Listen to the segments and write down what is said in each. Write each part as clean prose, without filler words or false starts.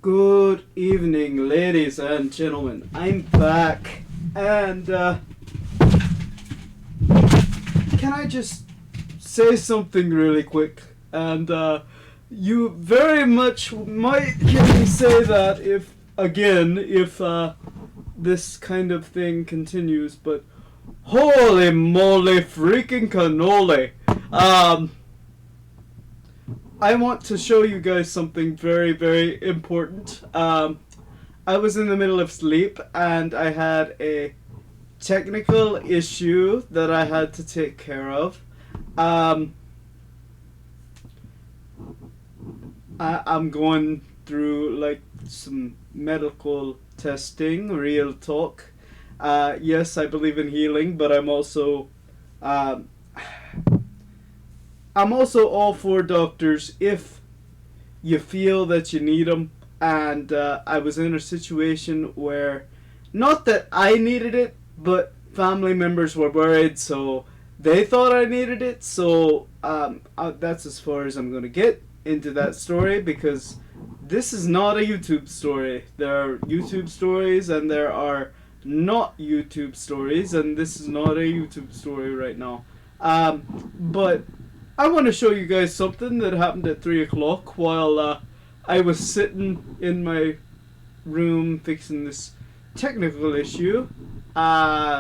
Good evening, ladies and gentlemen. I'm back, and can I just say something really quick? And you very much might hear me say that if this kind of thing continues, but holy moly freaking cannoli. I want to show you guys something very, very important. I was in the middle of sleep and I had a technical issue that I had to take care of. I'm going through like some medical testing, real talk. Yes, I believe in healing, but um, I'm also all for doctors if you feel that you need them. And I was in a situation where, not that I needed it, but family members were worried, so they thought I needed it. So that's as far as I'm going to get into that story, because this is not a YouTube story. There are YouTube stories and there are not YouTube stories, and this is not a YouTube story right now. But I want to show you guys something that happened at 3 o'clock while I was sitting in my room fixing this technical issue.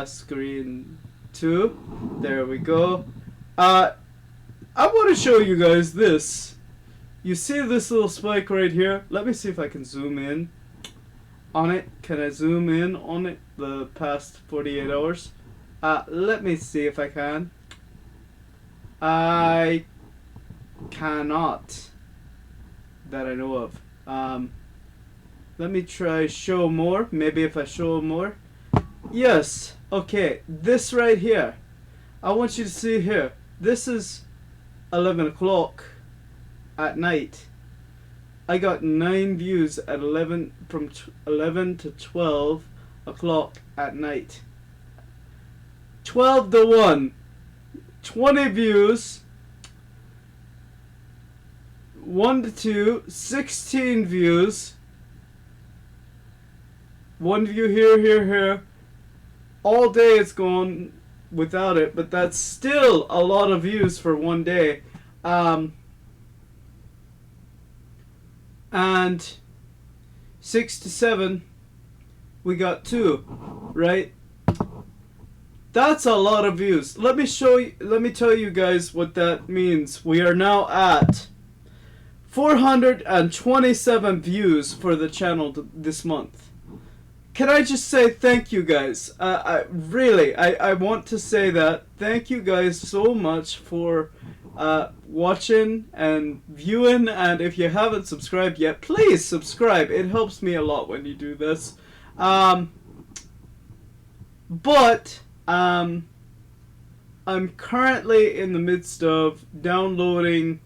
Screen 2. There we go. I want to show you guys this. You see this little spike right here? Let me see if I can zoom in on it. Can I zoom in on it the past 48 hours? Let me see if I can. I cannot, that I know of. Let me try show more. Maybe if I show more. Yes. Okay. This right here. I want you to see here. This is 11 o'clock at night. I got 9 views at 11 from 11 to 12 o'clock at night. 12 to 1. 20 views. 1 to 2. 16 views. 1 view here. All day it's gone without it, but that's still a lot of views for one day. And 6 to 7, we got 2, right? That's a lot of views. Let me tell you guys what that means. We are now at 427 views for the channel this month. Can I just say thank you guys? I want to say that. Thank you guys so much for watching and viewing, and if you haven't subscribed yet, please subscribe. It helps me a lot when you do this. But I'm currently in the midst of downloading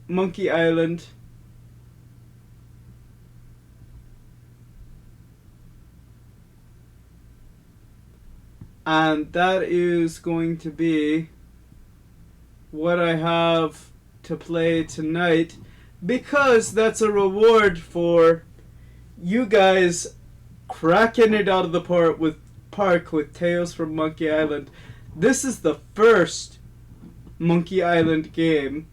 Monkey Island. And that is going to be what I have to play tonight, because that's a reward for you guys cracking it out of the park with Tales from Monkey Island. This is the first Monkey Island game.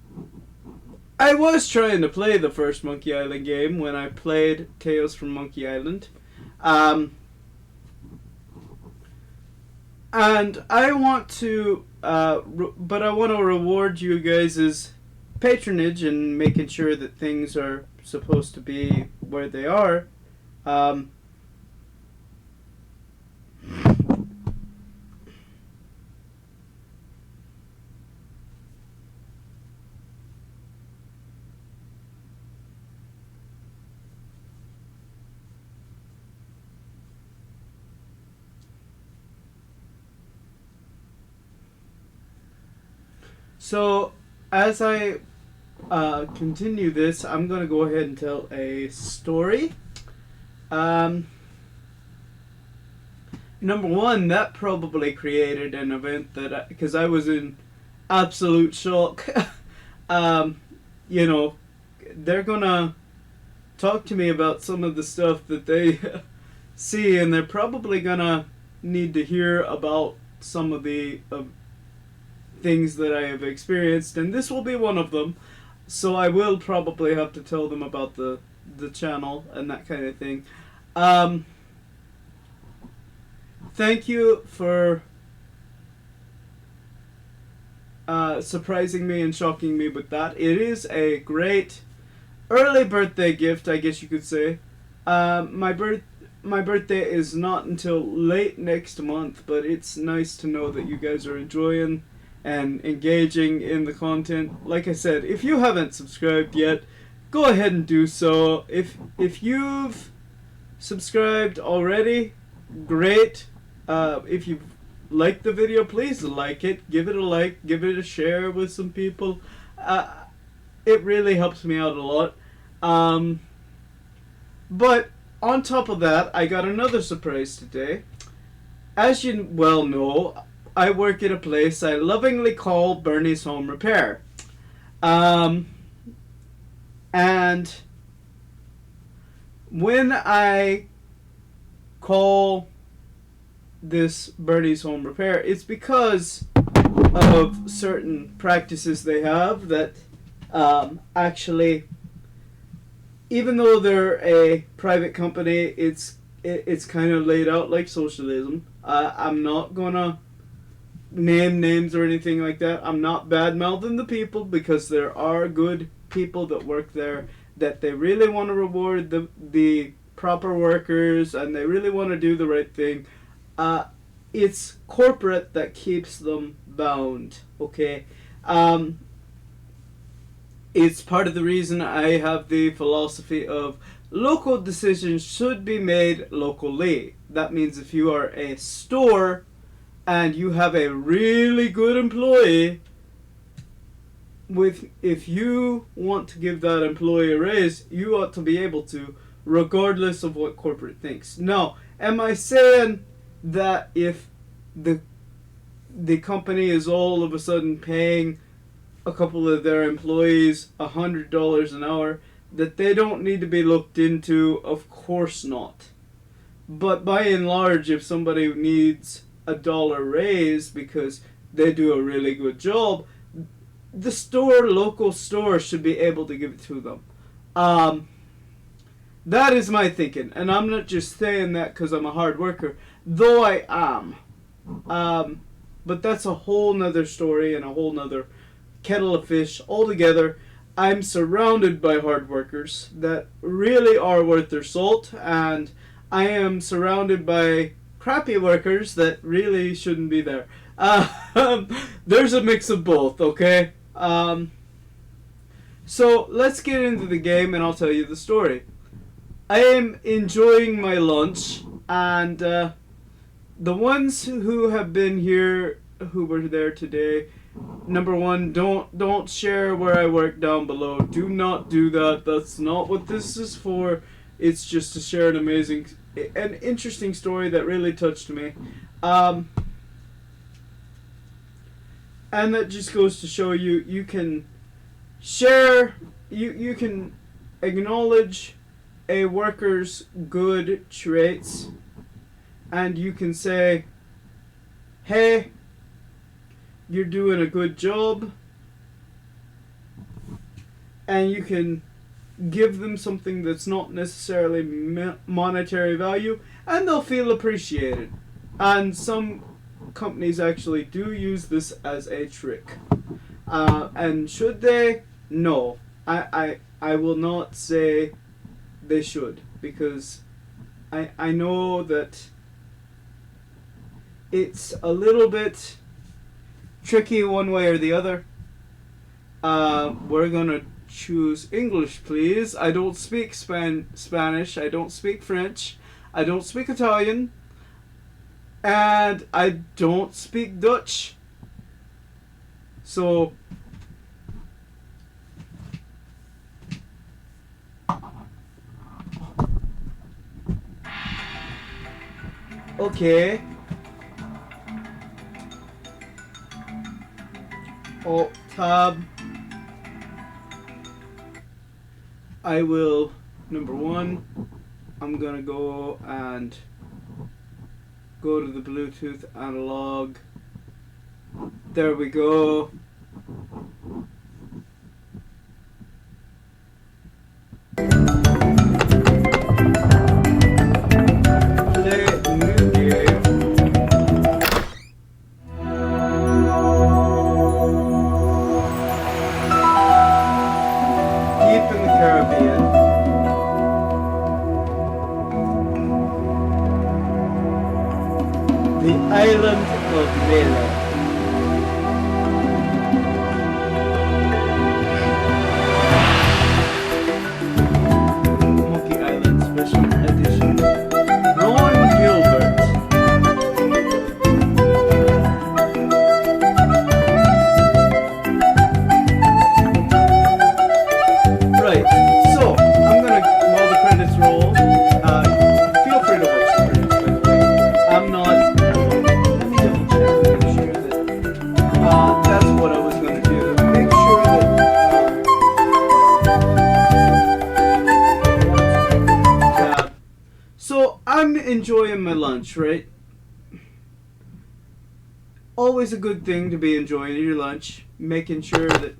I was trying to play the first Monkey Island game when I played Tales from Monkey Island. And I want to, but I want to reward you guys' patronage and making sure that things are supposed to be where they are. So, as I continue this, I'm going to go ahead and tell a story. Number one, that probably created an event that, because I was in absolute shock. you know, they're gonna talk to me about some of the stuff that they see, and they're probably gonna need to hear about some of the things that I have experienced, and this will be one of them. So I will probably have to tell them about the channel and that kind of thing. Um, Thank you for surprising me and shocking me with that. It is a great early birthday gift, I guess you could say. My birthday is not until late next month, but it's nice to know that you guys are enjoying and engaging in the content. Like I said, if you haven't subscribed yet, go ahead and do so. If you've subscribed already, great. If you've liked the video, please like it. Give it a like. Give it a share with some people. It really helps me out a lot. But on top of that, I got another surprise today. As you well know, I work at a place I lovingly call Bernie's Home Repair. And when I call this Bernie's Home Repair, it's because of certain practices they have that actually, even though they're a private company, it's kind of laid out like socialism. I'm not gonna name names or anything like that. I'm not bad mouthing the people, because there are good people that work there that they really want to reward the proper workers, and they really want to do the right thing. It's corporate that keeps them bound, okay? It's part of the reason I have the philosophy of local decisions should be made locally. That means if you are a store and you have a really good employee, if you want to give that employee a raise, you ought to be able to, regardless of what corporate thinks. Now, am I saying that if the company is all of a sudden paying a couple of their employees $100 an hour, that they don't need to be looked into? Of course not. But by and large, if somebody needs a dollar raise because they do a really good job, the local store should be able to give it to them. That is my thinking, and I'm not just saying that because I'm a hard worker, though I am. But that's a whole nother story and a whole nother kettle of fish altogether. I'm surrounded by hard workers that really are worth their salt, and I am surrounded by crappy workers that really shouldn't be there. There's a mix of both, okay? So let's get into the game and I'll tell you the story. I am enjoying my lunch, and the ones who have been here, who were there today, number one, don't share where I work down below. Do not do that. That's not what this is for. It's just to share an interesting story that really touched me. And that just goes to show you can share, you can acknowledge a worker's good traits, and you can say, hey, you're doing a good job, and you can give them something that's not necessarily monetary value, and they'll feel appreciated. And some companies actually do use this as a trick. And should they? No. I will not say they should, because I know that it's a little bit tricky one way or the other. We're gonna choose English, please. I don't speak Spanish. I don't speak French. I don't speak Italian. And I don't speak Dutch. So okay. Alt Tab. I will, number one, I'm gonna go to the Bluetooth analog. There we go. Play new game. Deep in the Caribbean. The island of Mele. Monkey Island Special Edition. Ron Gilbert. Right, so I'm gonna, while the credits roll, feel free to watch the credits, by the way. I'm not, let me double check to make sure that, that's what I was gonna do. Make sure that, so I'm enjoying my lunch, right? Always a good thing to be enjoying your lunch, making sure that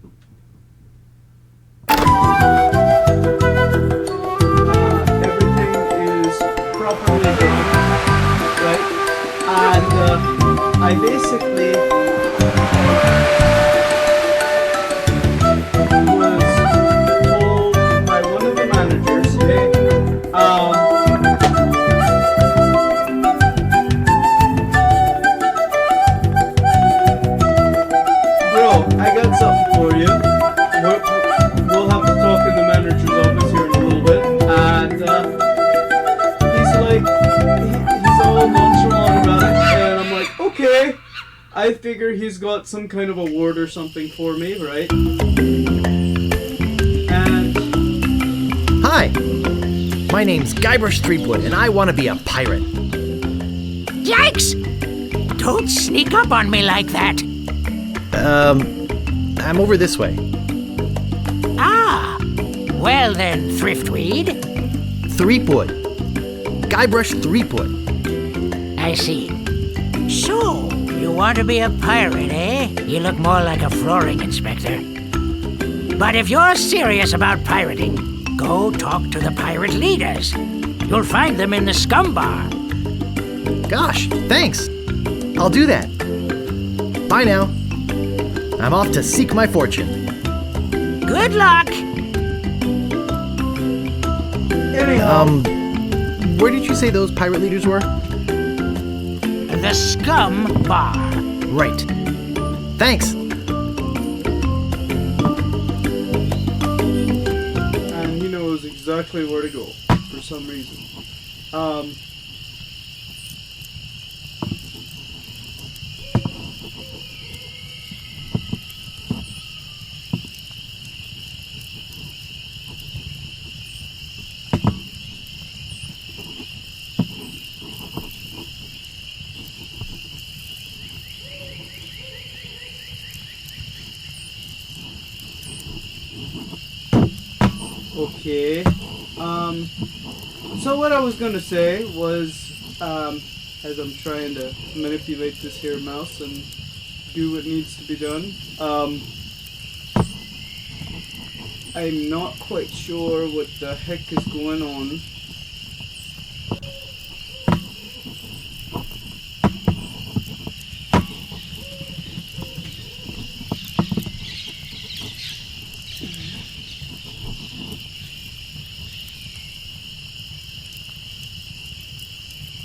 everything is properly done, right? And I basically was told by one of the managers, hey, bro, I got something for you. We'll have to talk in the manager's office here in a little bit. And he's like, he's all nonchalant about it. And I'm like, okay. I figure he's got some kind of award or something for me, right? And Hi, my name's Guybrush Threepwood, and I want to be a pirate. Yikes! Don't sneak up on me like that. I'm over this way. Ah, well then, Thriftweed. Threepwood. Guybrush Threepwood. I see. So, you want to be a pirate, eh? You look more like a flooring inspector. But if you're serious about pirating, go talk to the pirate leaders. You'll find them in the Scum Bar. Gosh, thanks. I'll do that. Bye now. I'm off to seek my fortune. Good luck! anyhow, Where did you say those pirate leaders were? The Scum Bar. Right. Thanks. and he knows exactly where to go for some reason. Okay. So what I was gonna say was, as I'm trying to manipulate this here mouse and do what needs to be done, I'm not quite sure what the heck is going on.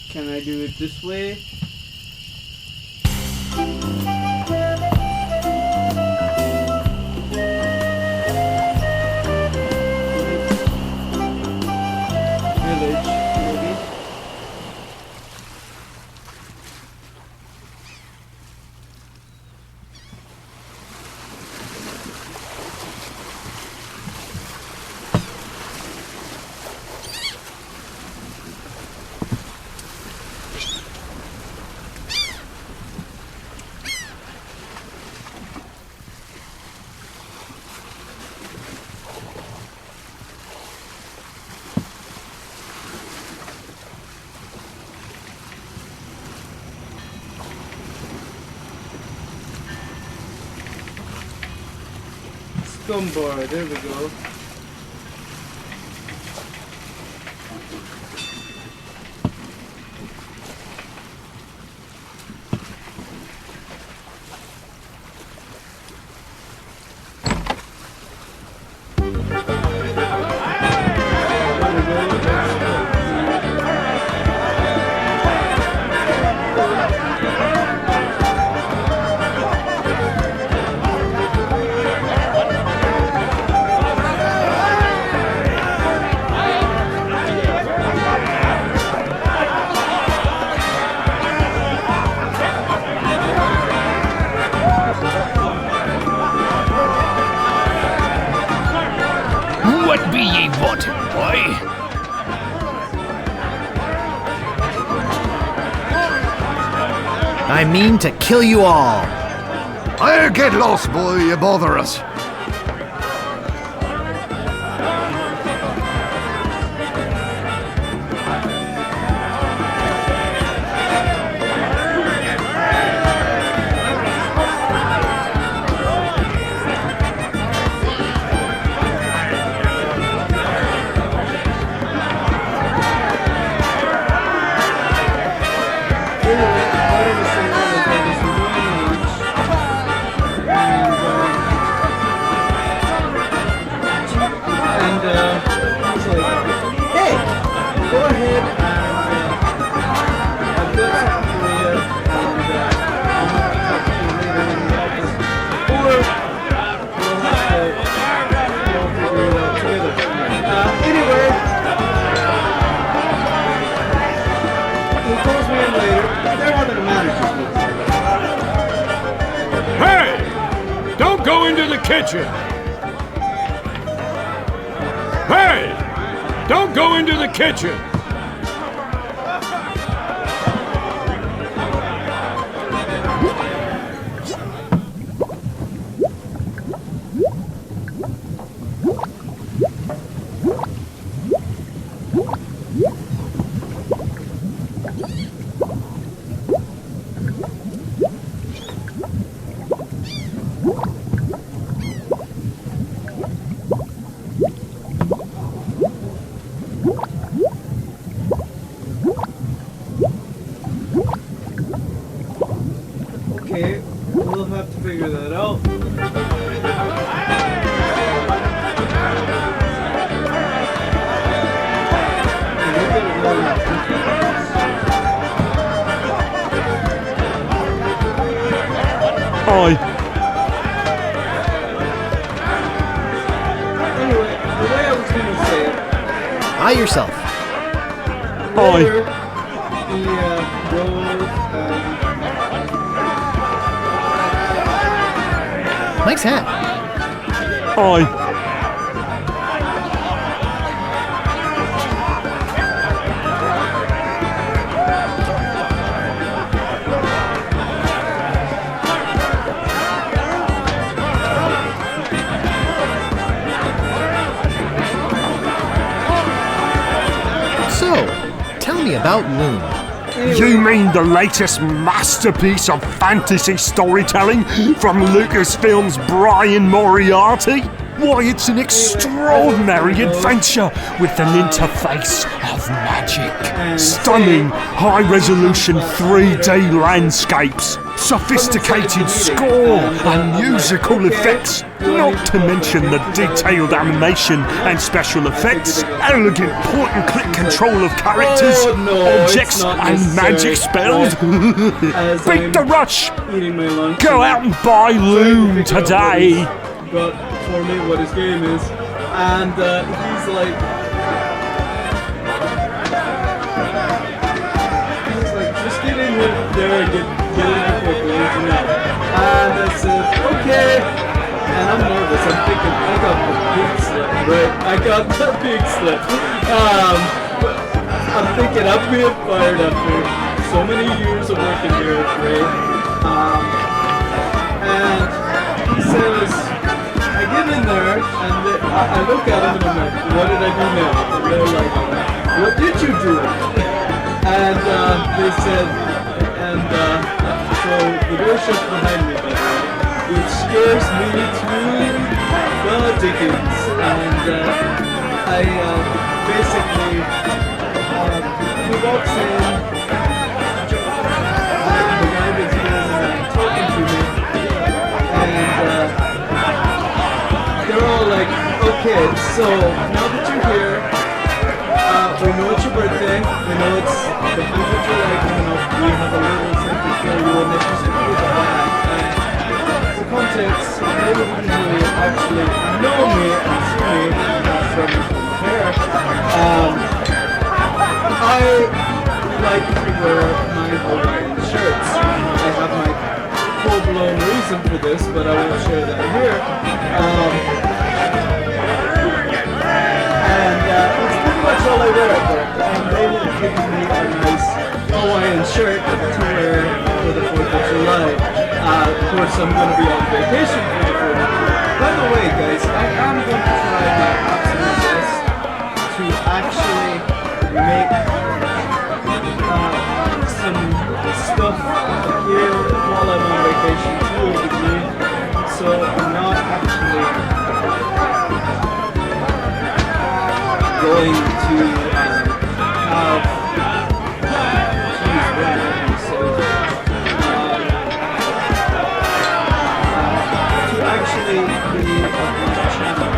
Can I do it this way? Village, maybe. Gum bar, there we go. What be ye wanting, boy? I mean to kill you all. I'll get lost, boy, you bother us. Hey! Don't go into the kitchen! Hey! Don't go into the kitchen! Okay, we'll have to figure that out. Oi! Anyway, the way I was gonna say it, Eye yourself. Oi! later, the road, Mike's hat. Oi! So, tell me about Loon. You mean the latest masterpiece of fantasy storytelling from Lucasfilm's Brian Moriarty? Why, it's an extraordinary adventure with an interface of magic. Stunning, high-resolution 3D landscapes, sophisticated score and musical effects, not to mention the detailed animation and special effects, elegant point-and-click control of characters, Oh, no, objects it's not and magic necessary. spells. as Beat I'm the rush! eating my lunch. Go out and buy Loon Figure out what today! he's got for me what his game is, and he's like, just get in there and get in there quickly, now. And I said, okay. And I'm nervous. I'm thinking, I got the big slip, right? I got the big slip. But I'm thinking, I'm being fired after so many years of working here, right? And he says, I get in there, and I look at him and I'm like, what did I do now? And they're like, what did you do? And they said, so the door shuts behind me, but it scares me to the meetings, and I basically he walks in, the guy that's been talking to me, and they're all like, okay, so now that you're here, we know it's your birthday, we know it's the 4th of July coming up, we have a little something for you, and if you send me the bag, the context, everyone who actually know me and see me from here, I like to wear my Hawaiian shirts. I have my full-blown reason for this, but I won't share that here. And it's pretty much all I wear at work. And they will give me a nice Hawaiian shirt to wear for the 4th of July. Of course, I'm going to be on vacation for the 4th of July. By the way, guys, I am going to try my absolute best to actually make some stuff here while I'm on vacation to a degree. So I'm not actually going to have to actually be a channel.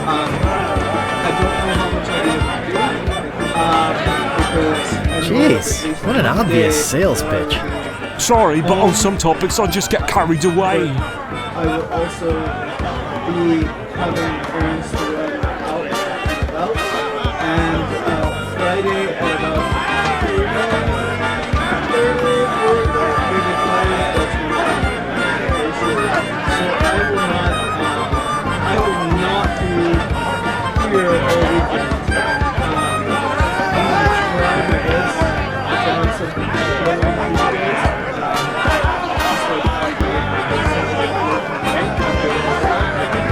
I don't know how much I do, Jeez, what an obvious sales pitch. Sorry, but on some topics I just get carried away. I will also be having errands to run out and about, and Friday at about 3:30, maybe 5, that's when I'm on vacation. So I will not be here all weekend. I'm gonna try my best to have something to do with you guys.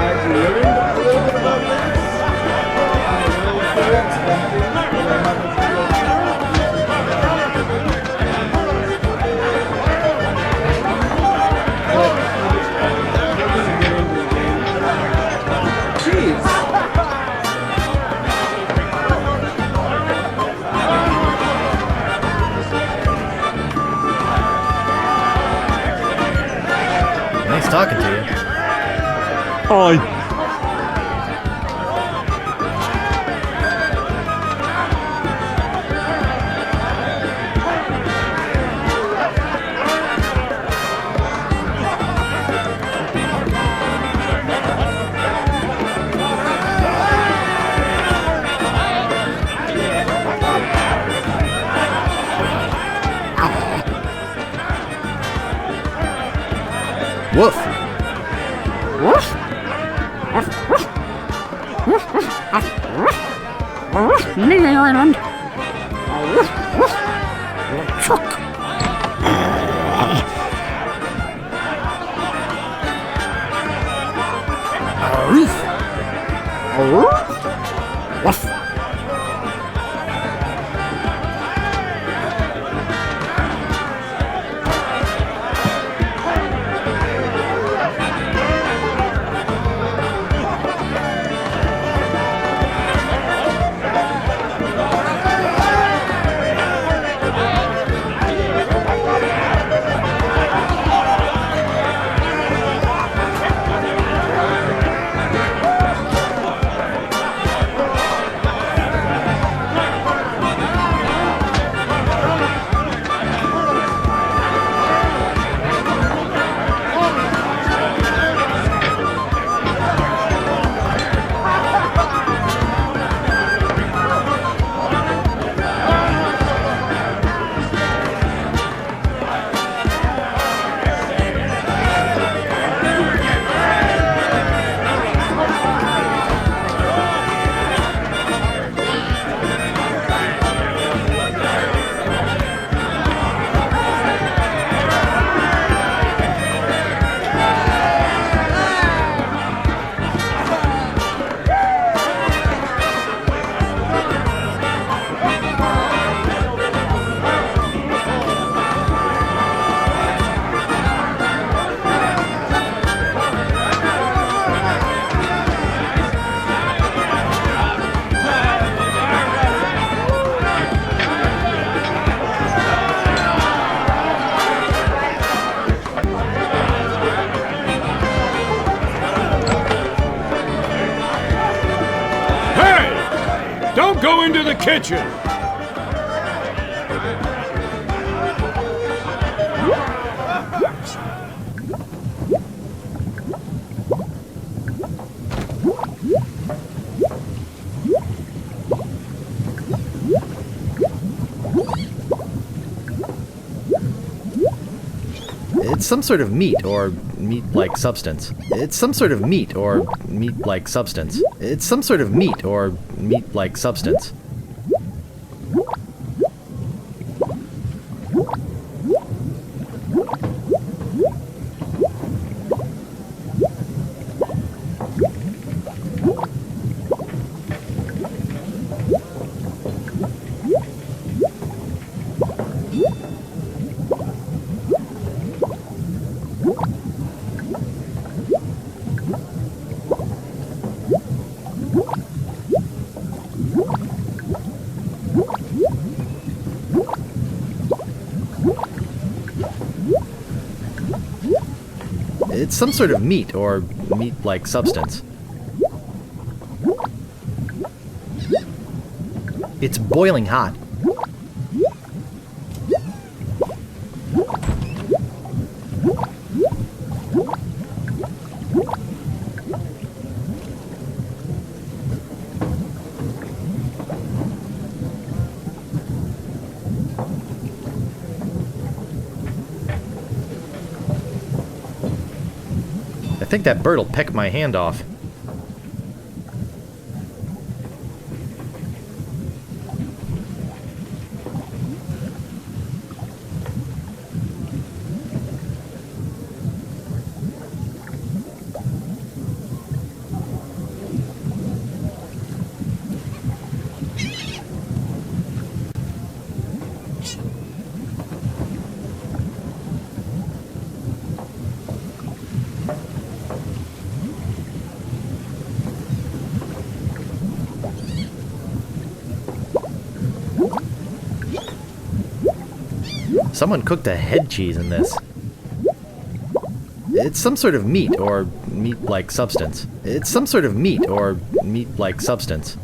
I've learned a little bit about this. I'm a little very expensive, but I haven't Nice talking to you. Aye. Woof. Lily Island. Go into the kitchen! It's some sort of meat or meat-like substance. It's some sort of meat or meat-like substance. It's some sort of meat or meat-like substance. It's some sort of meat or meat-like substance. It's boiling hot. I think that bird'll peck my hand off. Someone cooked a head cheese in this. It's some sort of meat or meat-like substance. It's some sort of meat or meat-like substance.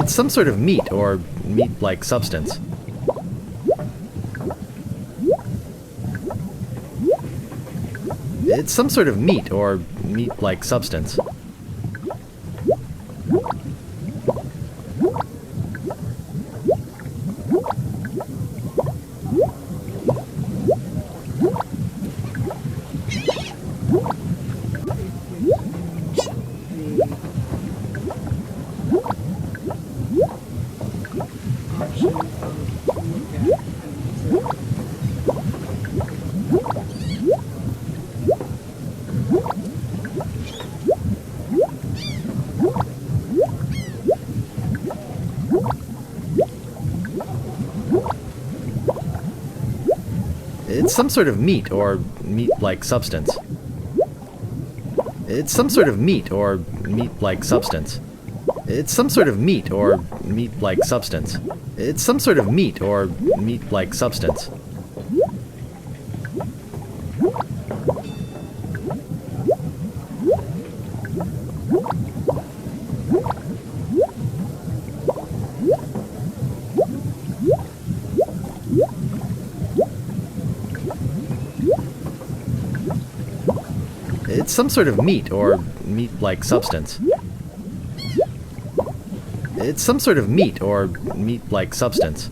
It's some sort of meat or meat-like substance. It's some sort of meat or meat-like substance. It's some sort of meat or meat-like substance. It's some sort of meat or meat-like substance. It's some sort of meat or meat-like substance. It's some sort of meat or meat-like substance. It's some sort of meat or meat-like substance. It's some sort of meat or meat-like substance.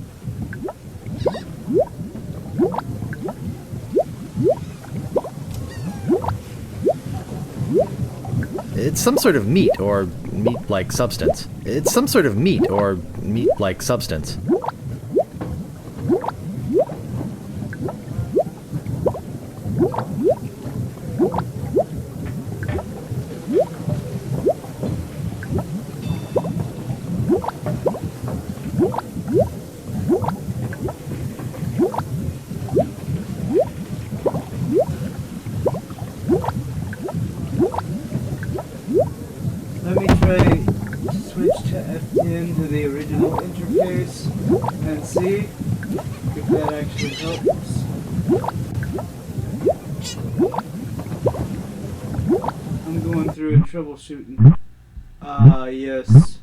It's some sort of meat or meat-like substance. It's some sort of meat or meat-like substance. Let me try switch to F10 to the original interface and see if that actually helps. I'm going through and troubleshooting. Yes.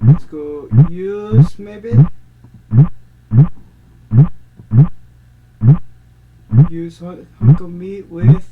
Let's go use maybe. Use hunk of meat with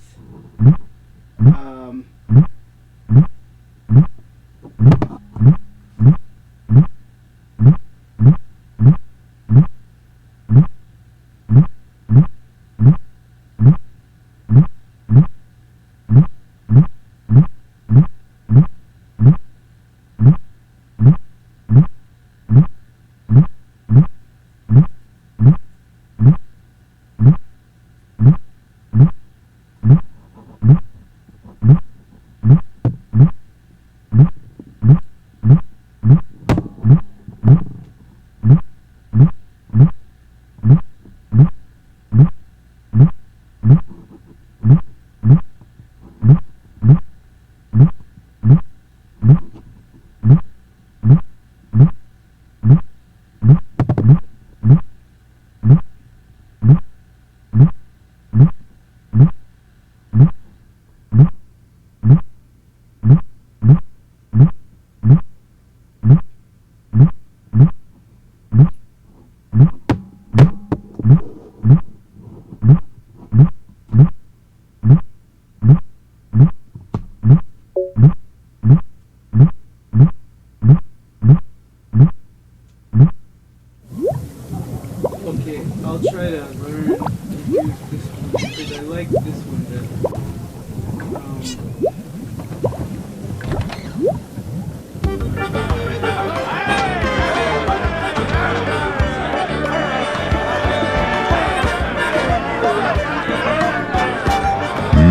okay, I'll try to learn to use this one because I like this one better.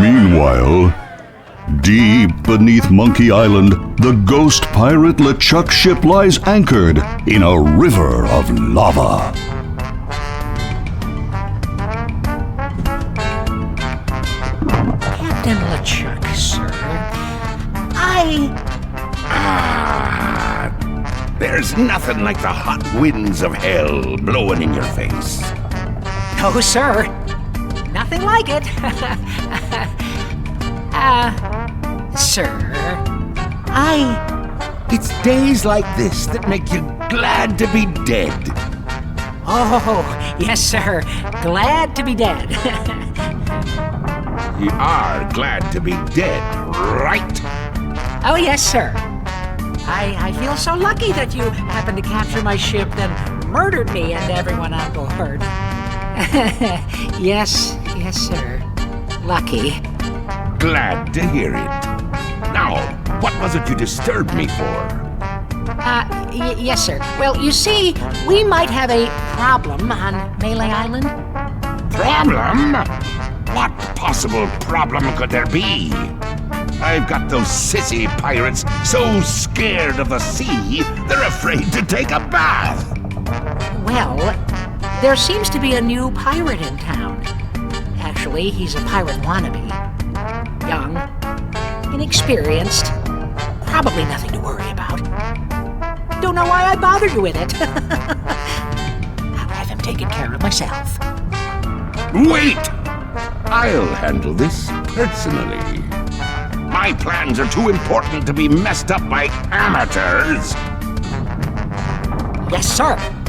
Meanwhile, deep beneath Monkey Island, the ghost pirate LeChuck ship lies anchored in a river of lava. Captain LeChuck, sir. There's nothing like the hot winds of hell blowing in your face. No, sir. Nothing like it. Sir. It's days like this that make you glad to be dead. Oh, yes, sir. Glad to be dead. You are glad to be dead, right? Oh, yes, sir. I feel so lucky that you happened to capture my ship, then murdered me and everyone on board. Yes, sir. Lucky. Glad to hear it. Now, what was it you disturbed me for? Yes, sir. Well, you see, we might have a problem on Melee Island. Problem? What possible problem could there be? I've got those sissy pirates so scared of the sea, they're afraid to take a bath. Well, there seems to be a new pirate in town. Actually, he's a pirate wannabe. Young, inexperienced, probably nothing to worry about. Don't know why I bothered you with it. I'll have him taken care of myself. Wait! I'll handle this personally. My plans are too important to be messed up by amateurs. Yes, sir.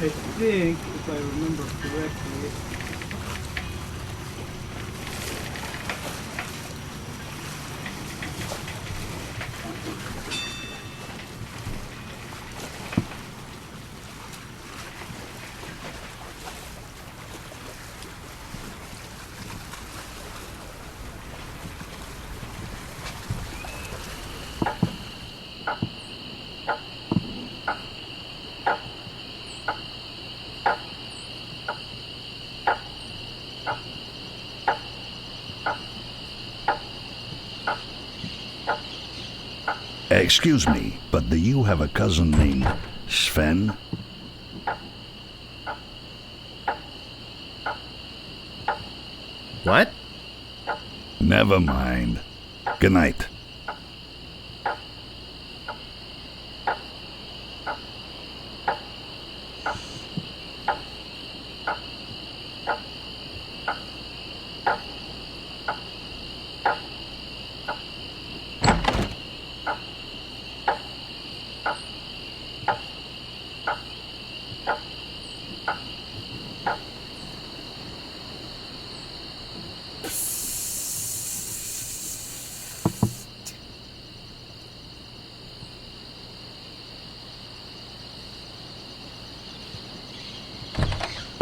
I think, if I remember correctly, Excuse me, but do you have a cousin named Sven? What? Never mind. Good night.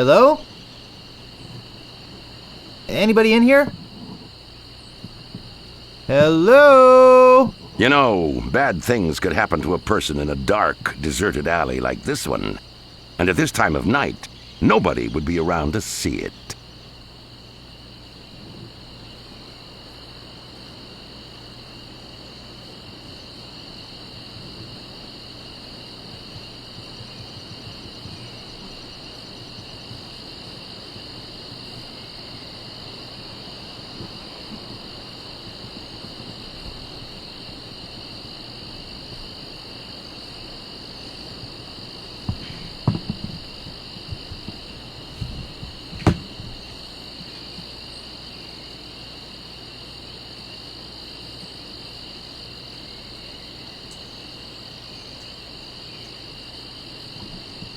Hello? Anybody in here? Hello? You know, bad things could happen to a person in a dark, deserted alley like this one. And at this time of night, nobody would be around to see it.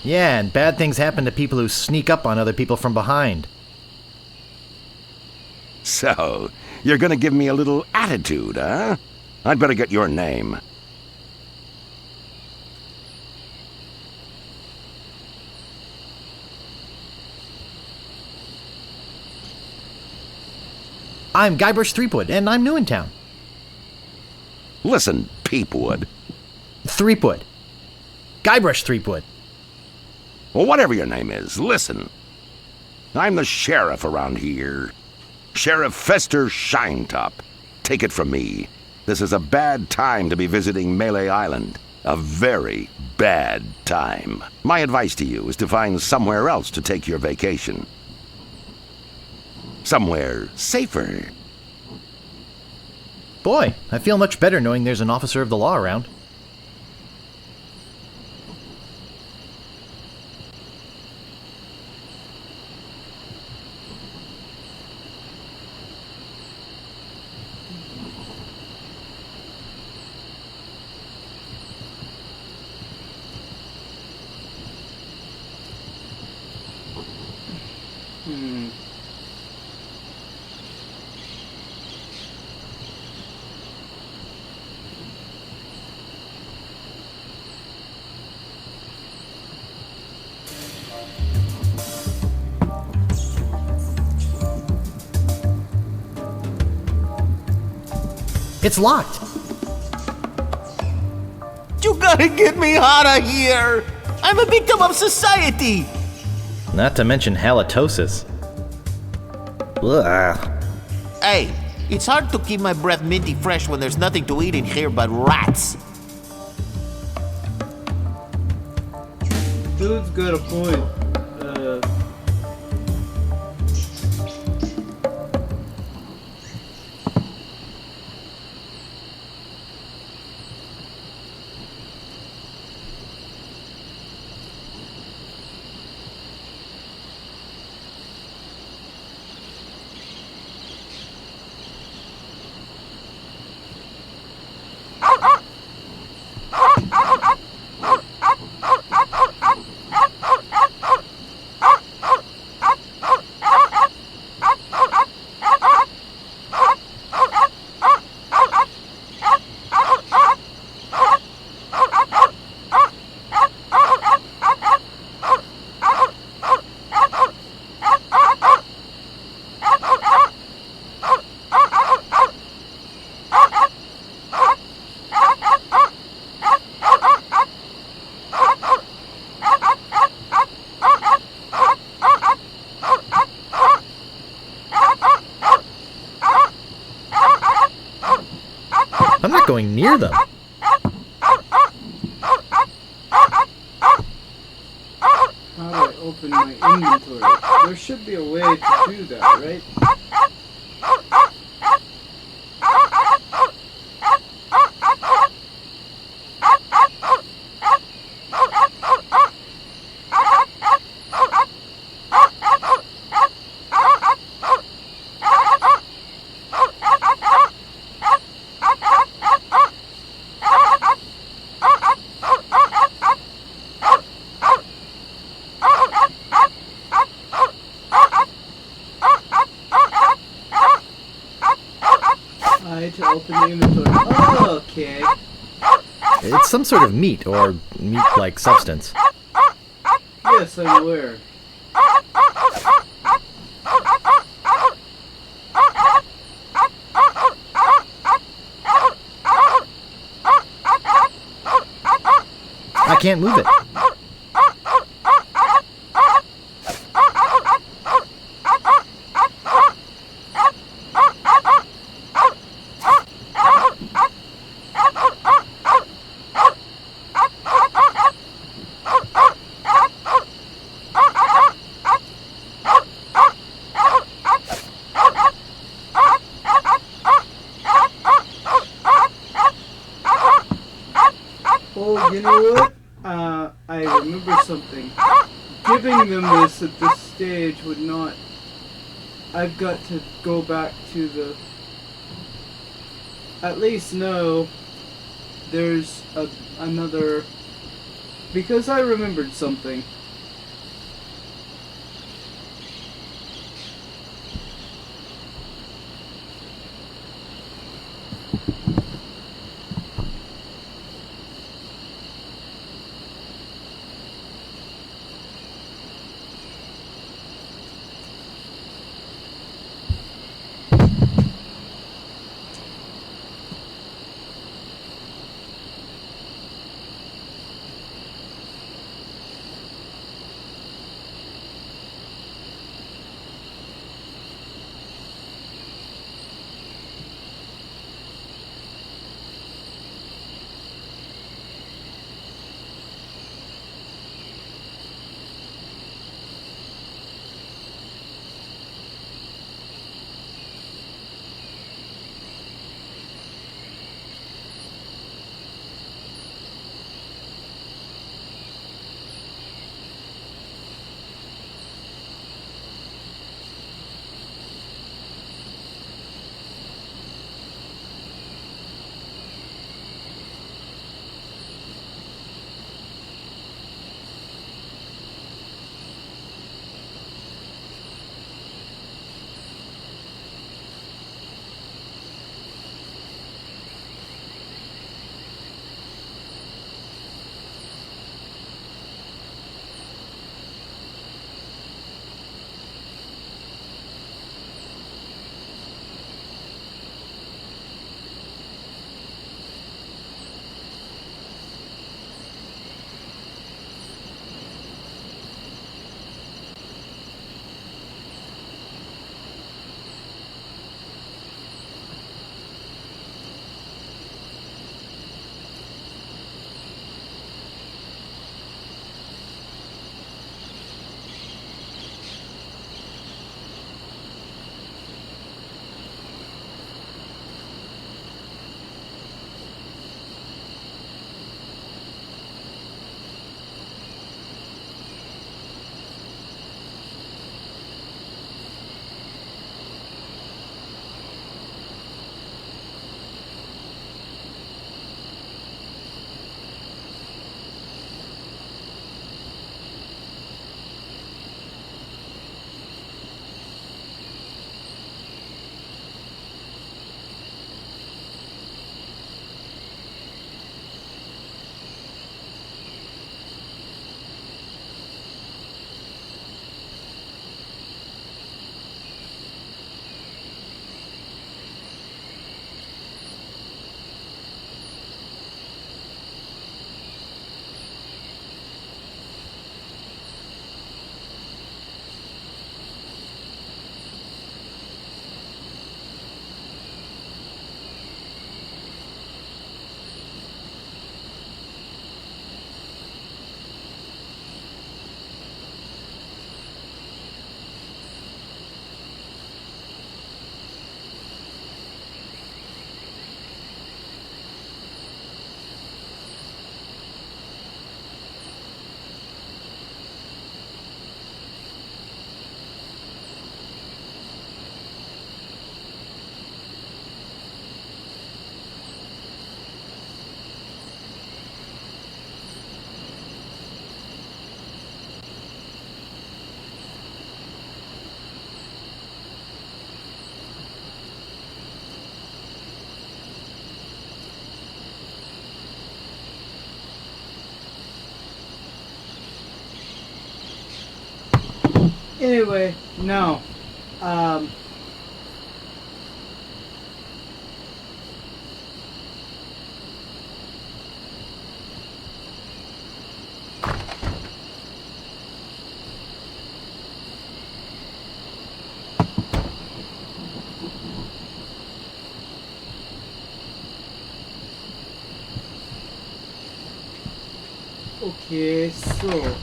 Yeah, and bad things happen to people who sneak up on other people from behind. So, you're gonna give me a little attitude, huh? I'd better get your name. I'm Guybrush Threepwood, and I'm new in town. Listen, Peepwood. Threepwood. Guybrush Threepwood. Well, whatever your name is, listen. I'm the sheriff around here. Sheriff Fester Shinetop. Take it from me. This is a bad time to be visiting Melee Island. A very bad time. My advice to you is to find somewhere else to take your vacation. Somewhere safer. Boy, I feel much better knowing there's an officer of the law around. It's locked. You gotta get me out of here! I'm a victim of society! Not to mention halitosis. Ugh. Hey, It's hard to keep my breath minty fresh when there's nothing to eat in here but rats. Dude's got a point. I'm not going near them. How do I open my inventory? There should be a way to do that, right? To open the inventory. Oh, okay. It's some sort of meat or meat-like substance. Yes, I'm aware. I can't move it. Oh, you know what? I remember something. Giving them this at this stage would not... I've got to go back to the... At least know there's another... Because I remembered something. Anyway, no. Okay, so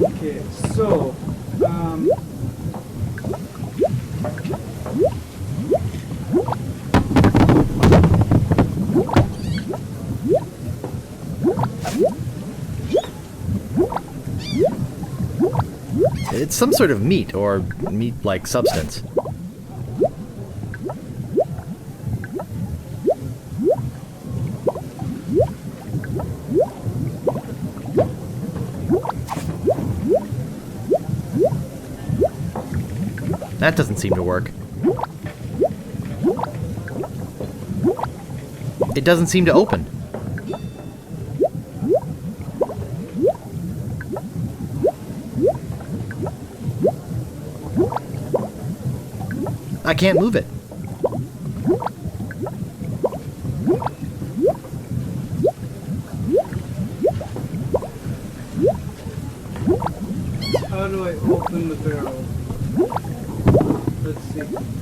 okay, so It's some sort of meat or meat-like substance. That doesn't seem to work. It doesn't seem to open. I can't move it. how do I open the barrel? Let's see.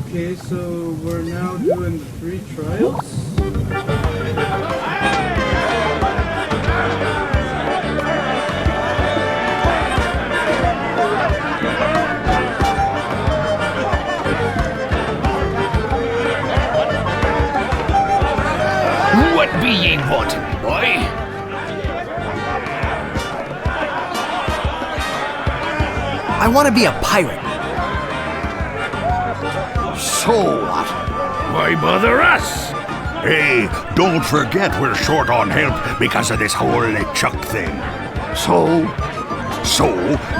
Okay, so we're now doing the 3 trials. What be ye wanting, boy? I want to be a pirate. So what? Why bother us? Hey, don't forget we're short on help because of this whole LeChuck thing. So,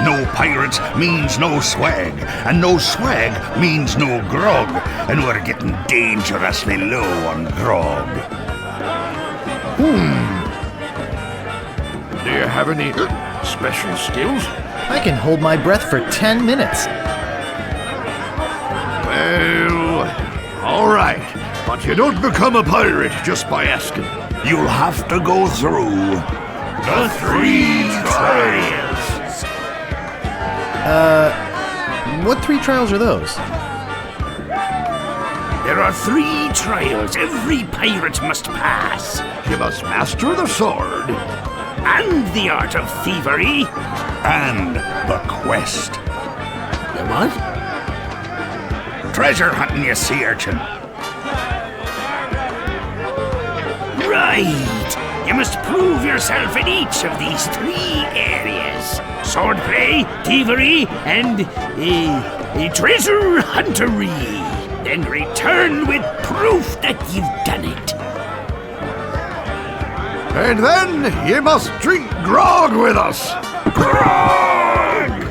no pirates means no swag, and no swag means no grog, and we're getting dangerously low on grog. Do you have any special skills? I can hold my breath for 10 minutes. Well, all right, but you don't become a pirate just by asking. You'll have to go through the 3 trials. What 3 trials are those? There are 3 trials every pirate must pass. You must master the sword, and the art of thievery, and the quest. The what? Treasure hunting, you sea urchin. Right! You must prove yourself in each of these 3 areas. Swordplay, thievery, and treasure huntery. Then return with proof that you've done it. And then you must drink grog with us. Grog!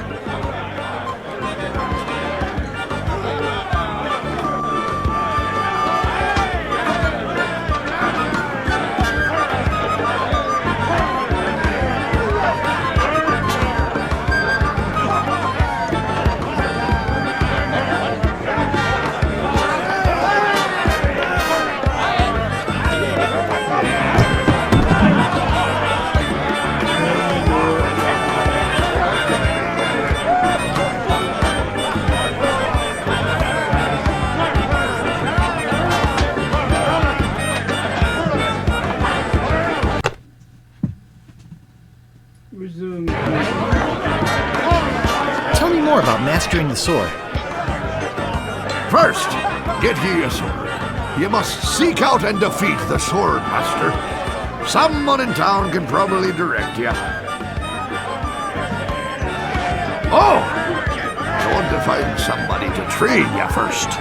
Resume. Tell me more about mastering the sword. First, get ye a sword. You must seek out and defeat the sword master. Someone in town can probably direct you. Oh! I want to find somebody to train you first.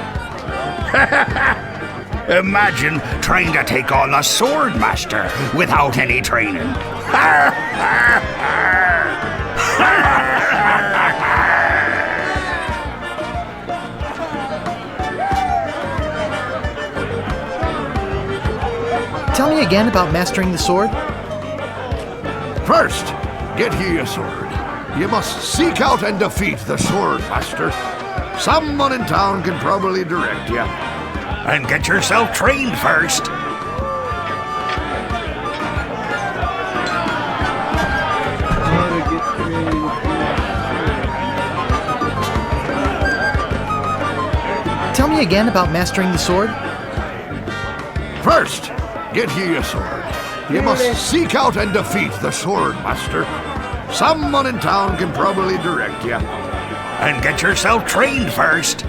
Imagine trying to take on a sword master without any training. Tell me again about mastering the sword. First, get ye a sword. You must seek out and defeat the sword master. Someone in town can probably direct you. And get yourself trained first. How to get trained. Tell me again about mastering the sword. First, get ye a sword. You must seek out and defeat the sword master. Someone in town can probably direct you. And get yourself trained first.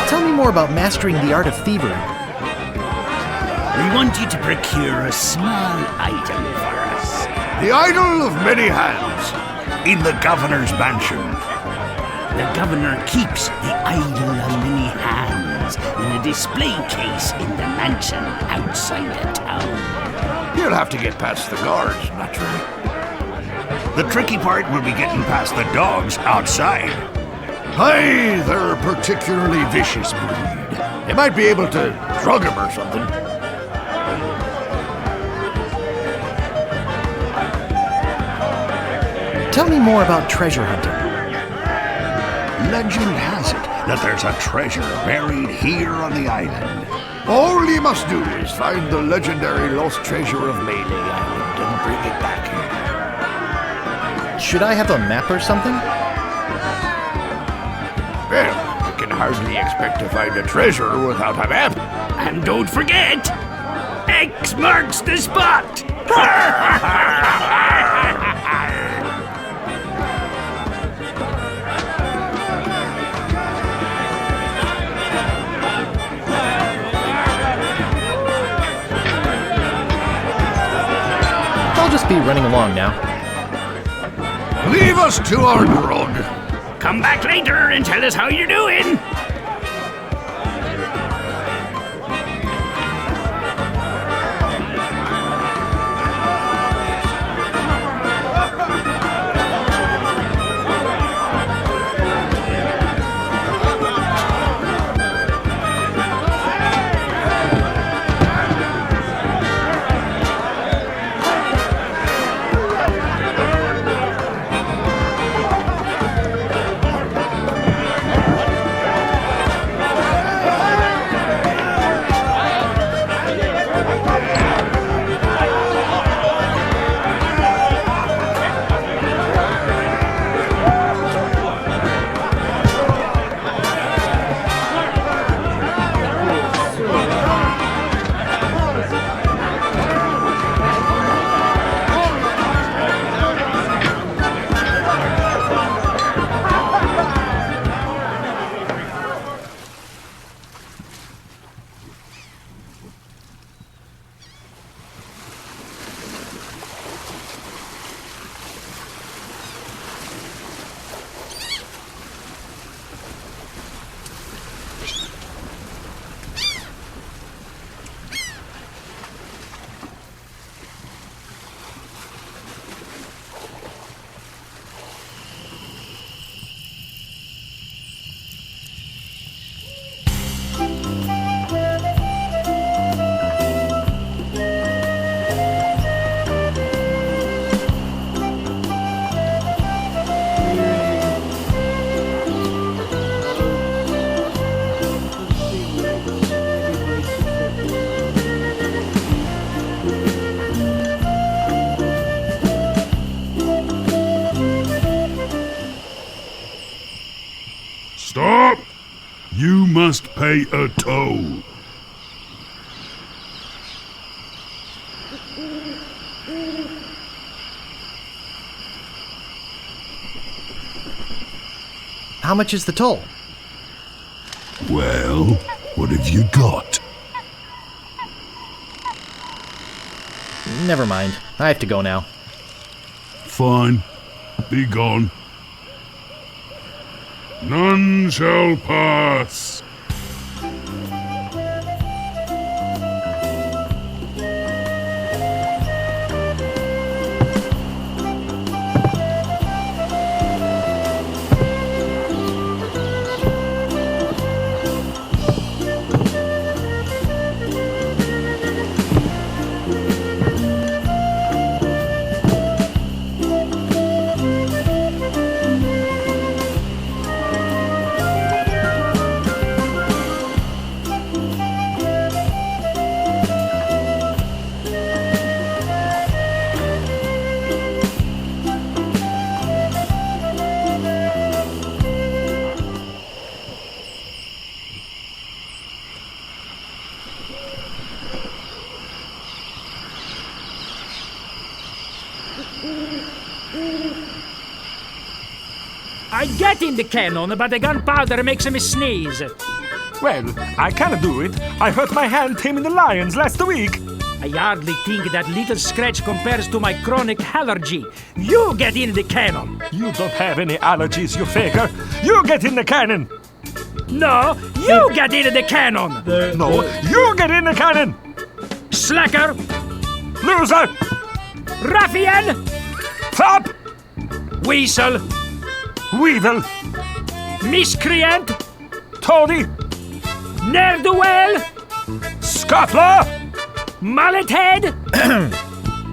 Tell me more about mastering the art of thievery. We want you to procure a small item for us. The idol of many hands in the governor's mansion. The governor keeps the idol of many hands in a display case in the mansion outside the town. You'll have to get past the guards, naturally. The tricky part will be getting past the dogs outside. Hey, they're a particularly vicious breed. You might be able to drug them or something. Tell me more about treasure hunting. Legend has it that there's a treasure buried here on the island. All he must do is find the legendary lost treasure of Melee Island and bring it back here. Should I have a map or something? Well, I can hardly expect to find a treasure without a map. And don't forget, X marks the spot! I'll just be running along now. Leave us to our grog. Come back later and tell us how you're doing! Stop! You must pay a toll. How much is the toll? Well, what have you got? Never mind. I have to go now. Fine. Be gone. None shall pass. I get in the cannon, but the gunpowder makes me sneeze. Well, I can do it. I hurt my hand taming the lions last week. I hardly think that little scratch compares to my chronic allergy. You get in the cannon. You don't have any allergies, you faker. You get in the cannon. No, you get in the cannon. No, you get in the cannon. Slacker. Loser. Ruffian. Flop. Weasel. Weevil. Miscreant. Toady. Ne'er-do-well. Scuffler. Mallet head.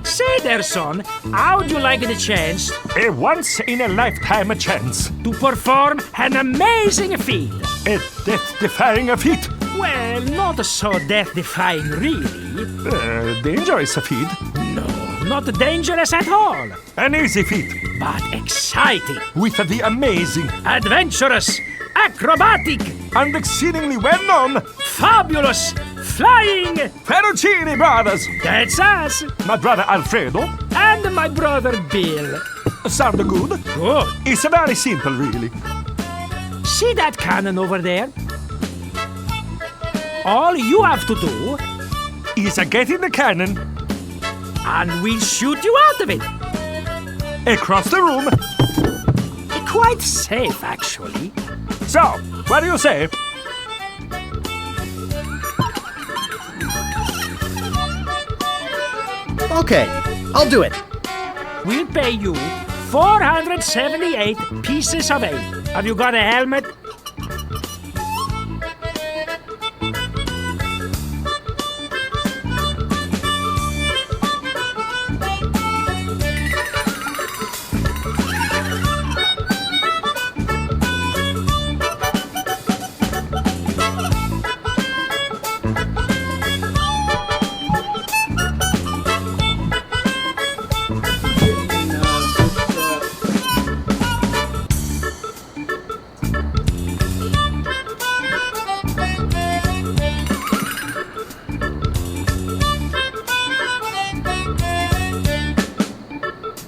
Say there, son, how'd you like the chance? A once-in-a-lifetime chance. To perform an amazing feat. A death-defying feat. Well, not so death-defying, really. Dangerous feat. No, not dangerous at all. An easy feat. But exciting. With the amazing. Adventurous. Acrobatic. And exceedingly well-known. Fabulous. Flying. Ferrucini brothers. That's us. My brother Alfredo. And my brother Bill. Sound good? Good. It's very simple, really. See that cannon over there? All you have to do is get in the cannon and we'll shoot you out of it. Across the room. Quite safe, actually. So, what do you say? Okay, I'll do it. We'll pay you 478 pieces of 8. Have you got a helmet?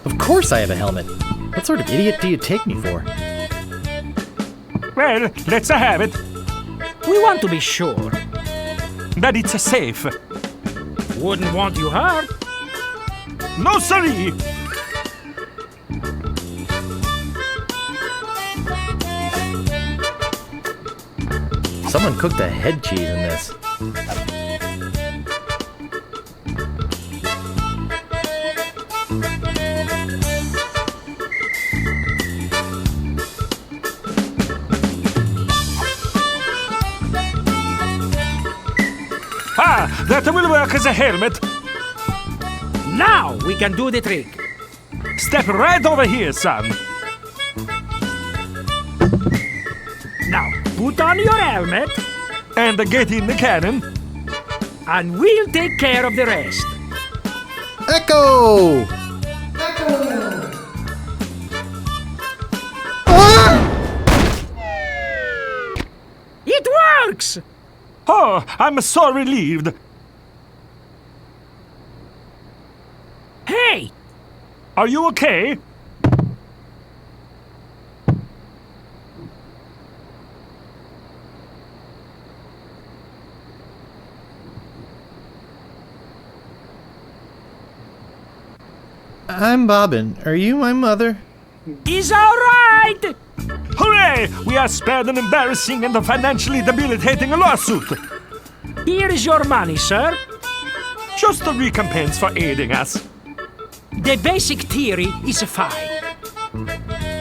Of course I have a helmet. What sort of idiot do you take me for? Well, let's have it. We want to be sure that it's safe. Wouldn't want you hurt. No, sorry. Someone cooked a head cheese in this. Ah, that will work as a helmet. Now we can do the trick. Step right over here, son. Now, put on your helmet. And get in the cannon. And we'll take care of the rest. Echo! It works! Oh, I'm so relieved. Hey! Are you okay? I'm Bobbin. Are you my mother? He's all right! Hooray! We are spared an embarrassing and financially debilitating lawsuit. Here is your money, sir. Just a recompense for aiding us. The basic theory is fine.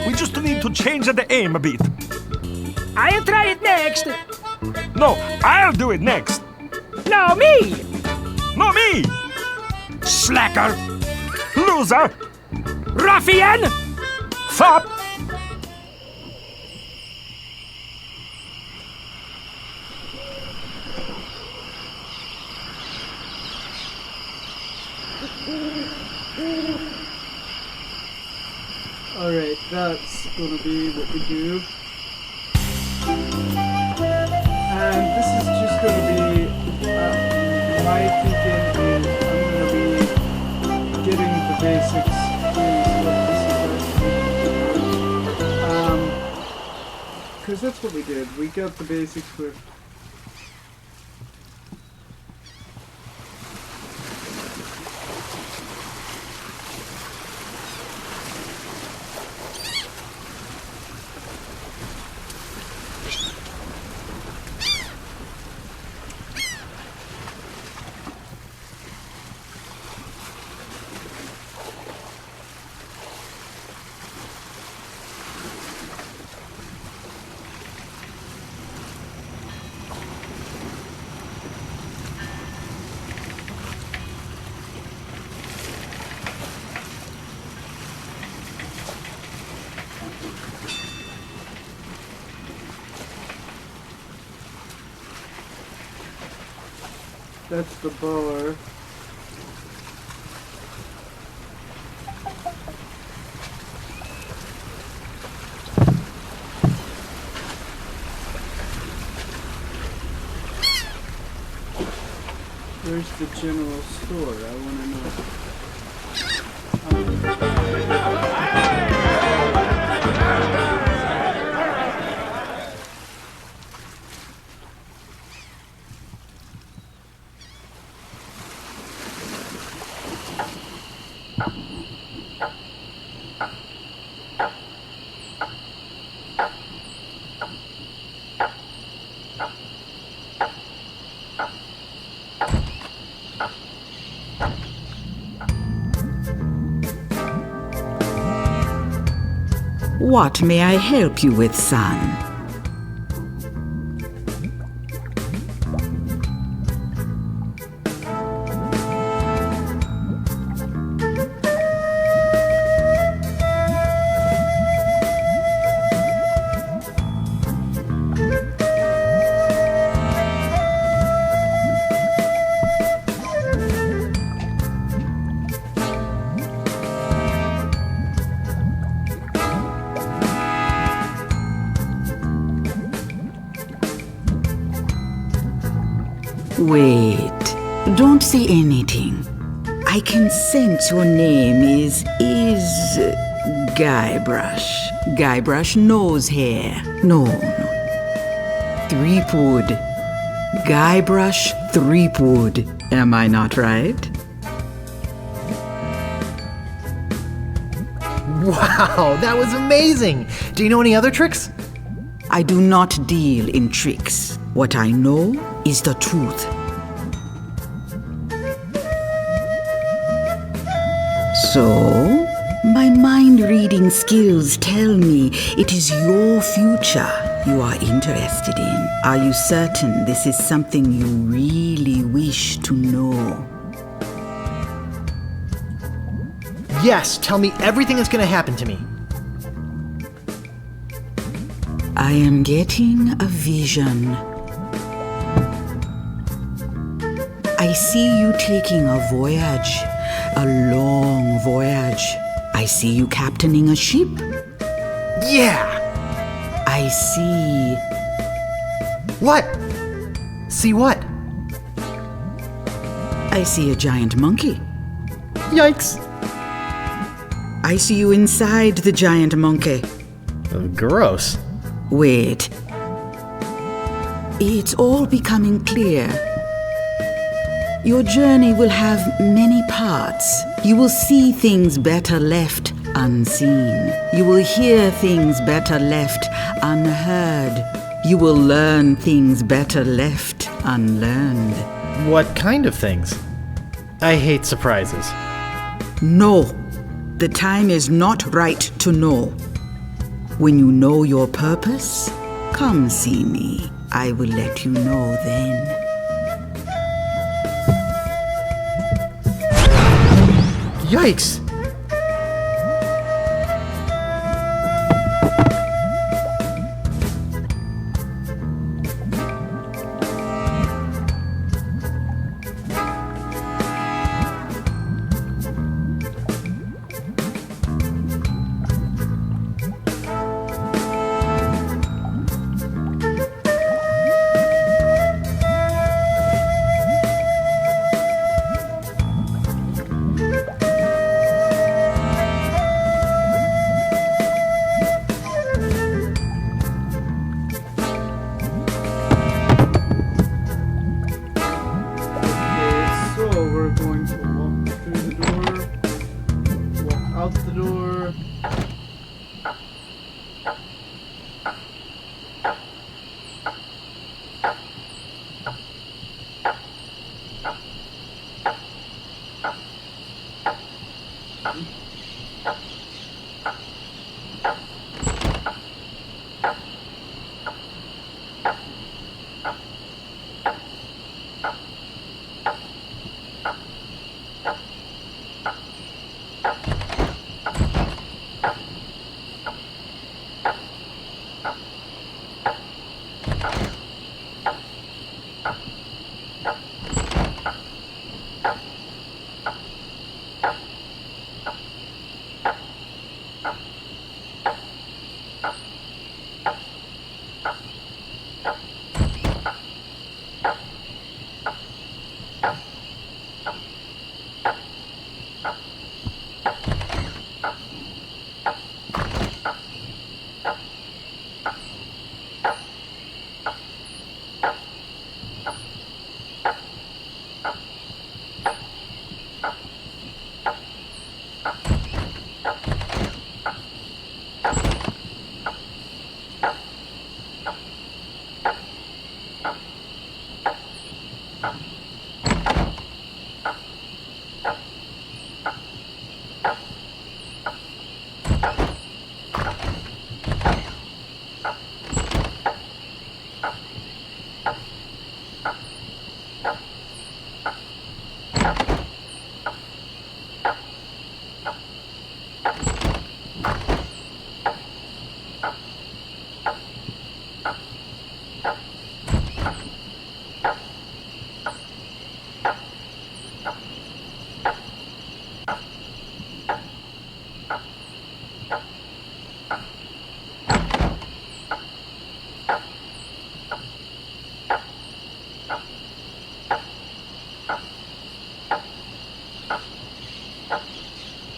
We just need to change the aim a bit. I'll try it next. No, I'll do it next. No, me! No, me! Slacker! Loser! Ruffian! Fop! Alright, that's gonna be what we do. And this is just gonna be, my thinking is I'm gonna be getting the basics is what this is going to be. Because that's what we did. We got the basics first. That's the bar. Where's the general store? I want to know. What may I help you with, son? Wait, don't say anything. I can sense your name is Guybrush. Guybrush nose hair. No. Threepwood. Guybrush Threepwood. Am I not right? Wow, that was amazing! Do you know any other tricks? I do not deal in tricks. What I know is the truth. So, my mind-reading skills tell me it is your future you are interested in. Are you certain this is something you really wish to know? Yes, tell me everything that's gonna happen to me. I am getting a vision. I see you taking a voyage, a long voyage. I see you captaining a ship. Yeah! I see... What? See what? I see a giant monkey. Yikes. I see you inside the giant monkey. Gross. Wait. It's all becoming clear. Your journey will have many parts. You will see things better left unseen. You will hear things better left unheard. You will learn things better left unlearned. What kind of things? I hate surprises. No, the time is not right to know. When you know your purpose, come see me. I will let you know then. Yikes!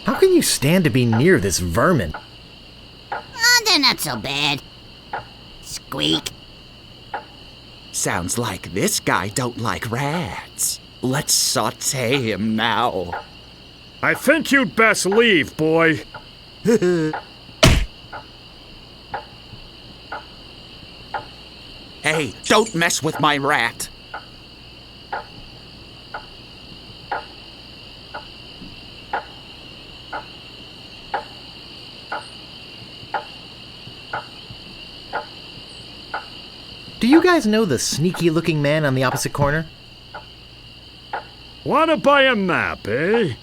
How can you stand to be near this vermin? Oh, they're not so bad. Squeak. Sounds like this guy don't like rats. Let's saute him now. I think you'd best leave, boy. Hey, don't mess with my rat. Do you guys know the sneaky-looking man on the opposite corner? Wanna buy a map, eh?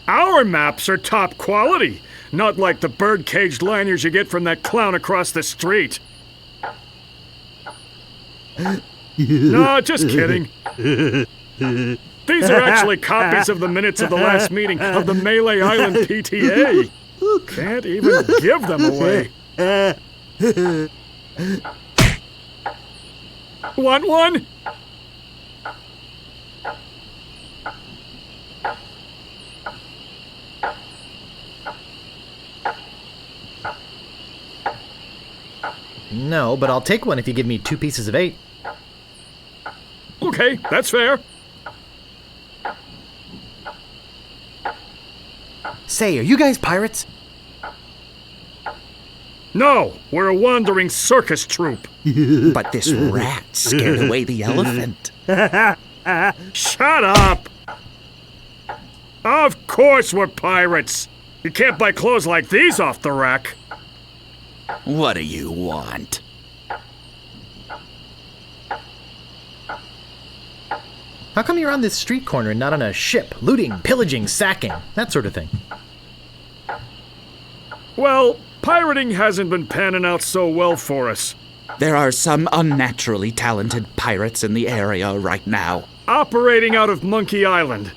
Our maps are top quality, not like the bird-caged liners you get from that clown across the street. No, just kidding. These are actually copies of the minutes of the last meeting of the Melee Island PTA. Can't even give them away. Want one? No, but I'll take one if you give me 2 pieces of 8. Okay, that's fair. Say, are you guys pirates? No, we're a wandering circus troupe. But this rat scared away the elephant. Shut up! Of course we're pirates. You can't buy clothes like these off the rack. What do you want? How come you're on this street corner and not on a ship, looting, pillaging, sacking, that sort of thing? Well, pirating hasn't been panning out so well for us. There are some unnaturally talented pirates in the area right now. Operating out of Monkey Island.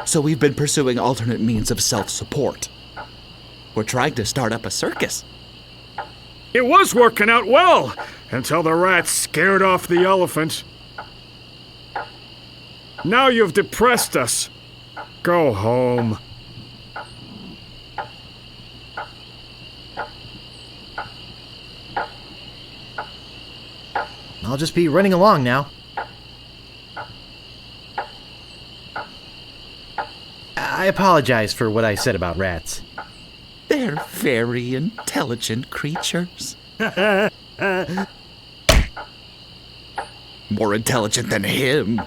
So we've been pursuing alternate means of self-support. We're trying to start up a circus. It was working out well, until the rats scared off the elephant. Now you've depressed us. Go home. I'll just be running along now. I apologize for what I said about rats. They're very intelligent creatures. More intelligent than him.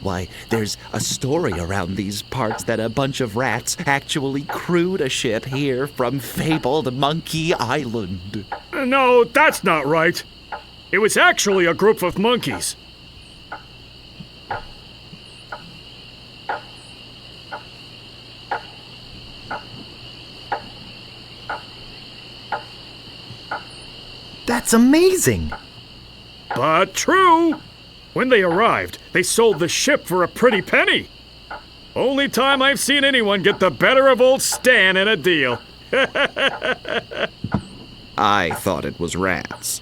Why, there's a story around these parts that a bunch of rats actually crewed a ship here from fabled Monkey Island. No, that's not right. It was actually a group of monkeys. That's amazing! But true! When they arrived, they sold the ship for a pretty penny. Only time I've seen anyone get the better of old Stan in a deal. I thought it was rats.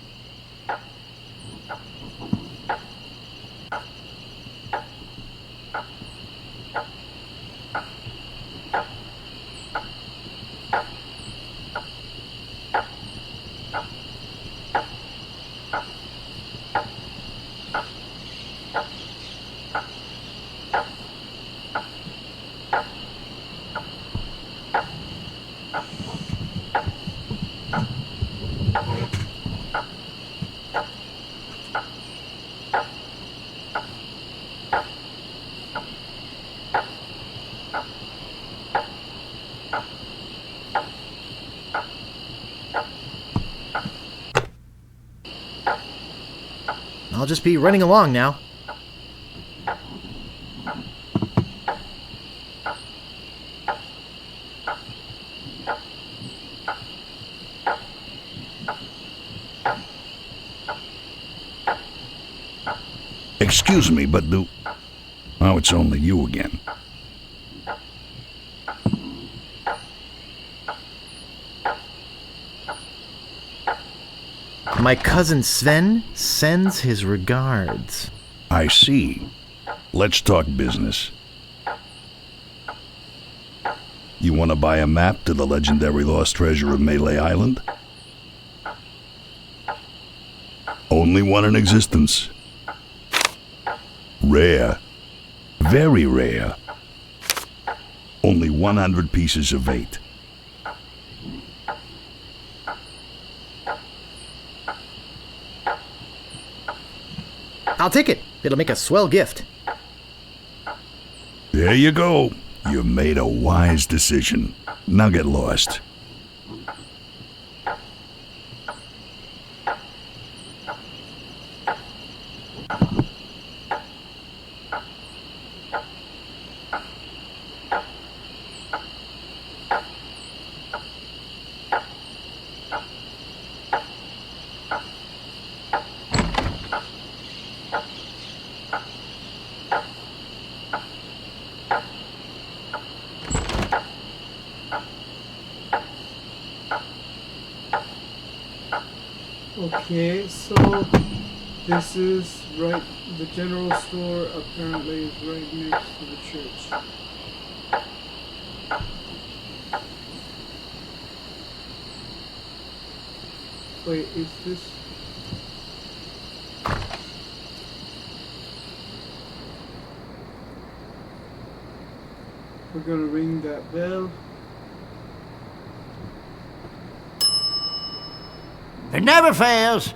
I'll just be running along now. Excuse me, but Oh, it's only you again. My cousin Sven sends his regards. I see. Let's talk business. You want to buy a map to the legendary lost treasure of Melee Island? Only one in existence. Rare. Very rare. Only 100 pieces of 8. I'll take it. It'll make a swell gift. There you go. You made a wise decision. Now get lost. Okay, so this is right, the general store apparently is right next to the church. Wait, is this... We're gonna ring that bell. It never fails.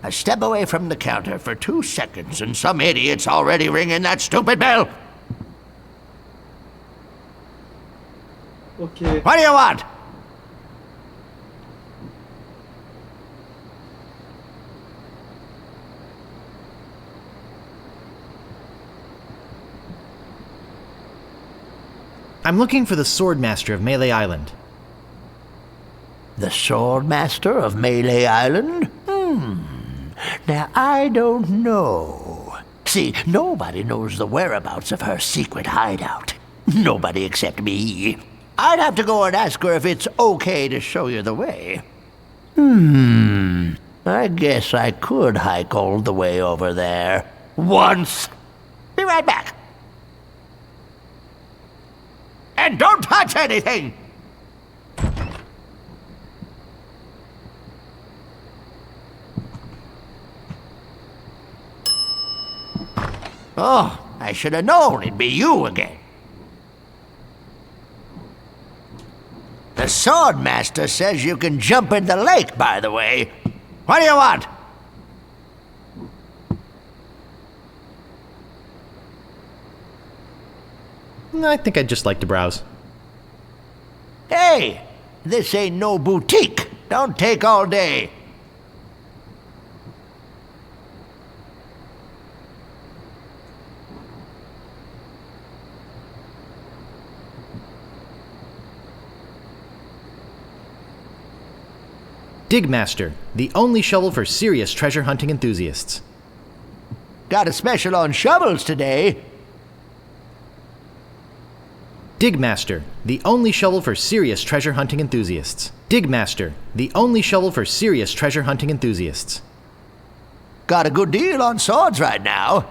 I step away from the counter for 2 seconds and some idiot's already ringing that stupid bell. Okay. What do you want? I'm looking for the Swordmaster of Melee Island. The Swordmaster of Melee Island? Now, I don't know. See, nobody knows the whereabouts of her secret hideout. Nobody except me. I'd have to go and ask her if it's okay to show you the way. I guess I could hike all the way over there. Once. Be right back. And don't touch anything! Oh, I should have known it'd be you again. The Swordmaster says you can jump in the lake, by the way. What do you want? I think I'd just like to browse. Hey, this ain't no boutique. Don't take all day. Digmaster, the only shovel for serious treasure hunting enthusiasts. Got a special on shovels today. Digmaster, the only shovel for serious treasure hunting enthusiasts. Digmaster, the only shovel for serious treasure hunting enthusiasts. Got a good deal on swords right now.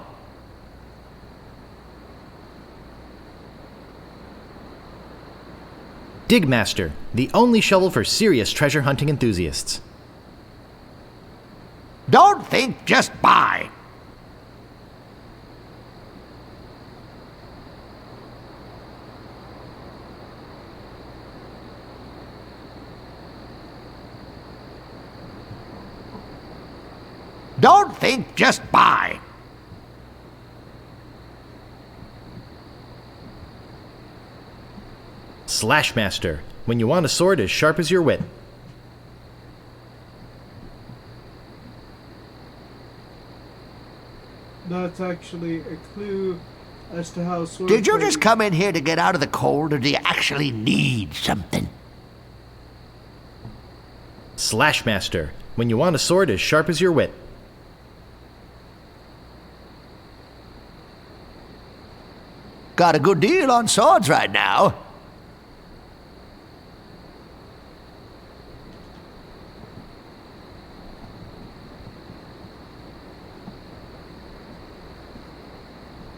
Digmaster, the only shovel for serious treasure hunting enthusiasts. Don't think, just buy. Don't think, just buy. Slashmaster, when you want a sword as sharp as your wit. That's actually a clue as to how sword Did you fighting- just come in here to get out of the cold, or do you actually need something? Slashmaster. When you want a sword as sharp as your wit. Got a good deal on swords right now.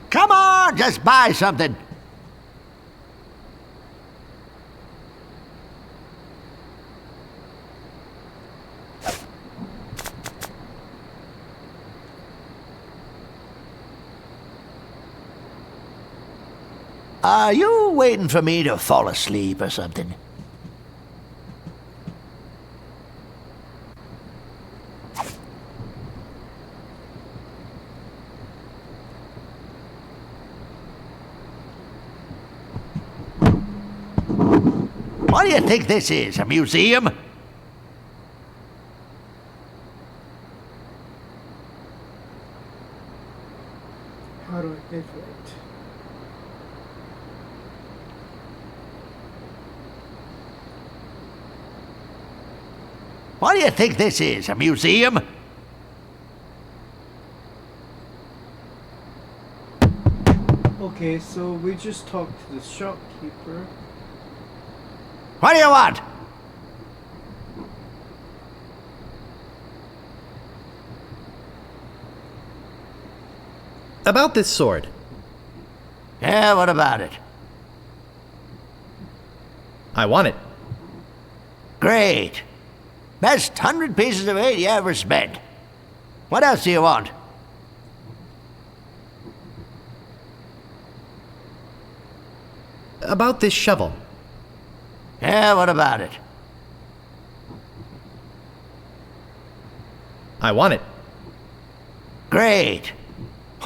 Come on, just buy something. Are you waiting for me to fall asleep or something? What do you think this is, a museum? How do I pay for it? What do you think this is, a museum? Okay, so we just talked to the shopkeeper. What do you want? About this sword. Yeah, what about it? I want it. Great. Best 100 pieces of 8 you ever spent. What else do you want? About this shovel. Yeah, what about it? I want it. Great.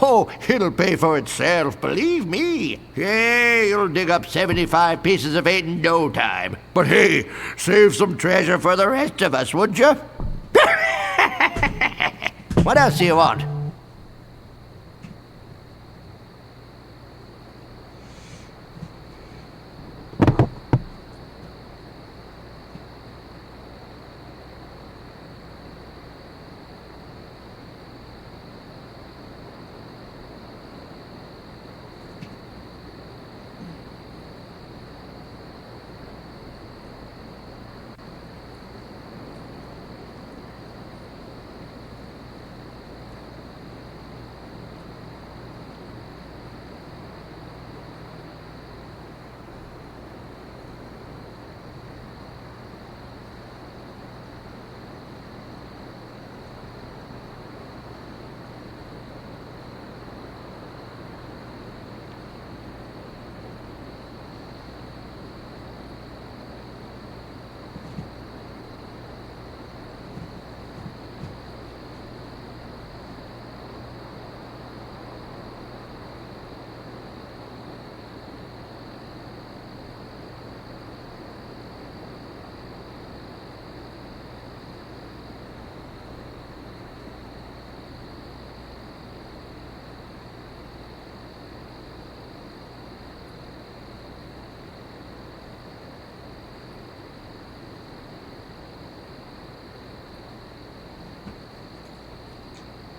Oh, it'll pay for itself, believe me. Yeah, you'll dig up 75 pieces of 8 in no time. But hey, save some treasure for the rest of us, would you? What else do you want?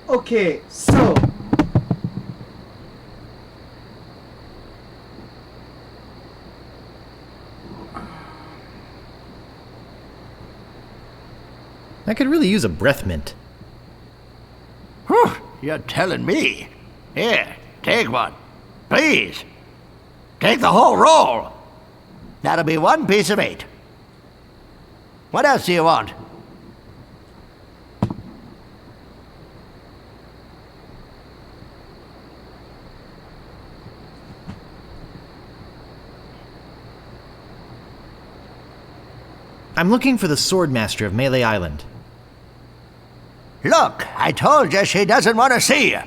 Okay, so I could really use a breath mint. Whew, you're telling me. Here, take one. Please. Take the whole roll. That'll be 1 piece of 8. What else do you want? I'm looking for the Swordmaster of Melee Island. Look, I told you she doesn't want to see you.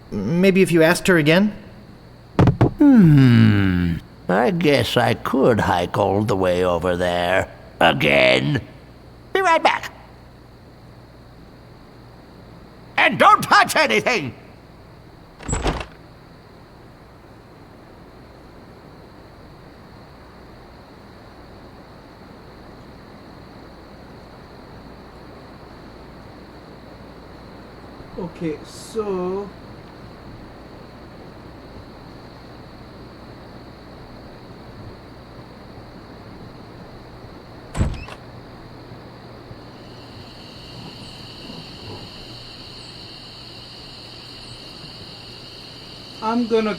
Maybe if you asked her again? I guess I could hike all the way over there. Again. Be right back. And don't touch anything! Okay, so I'm gonna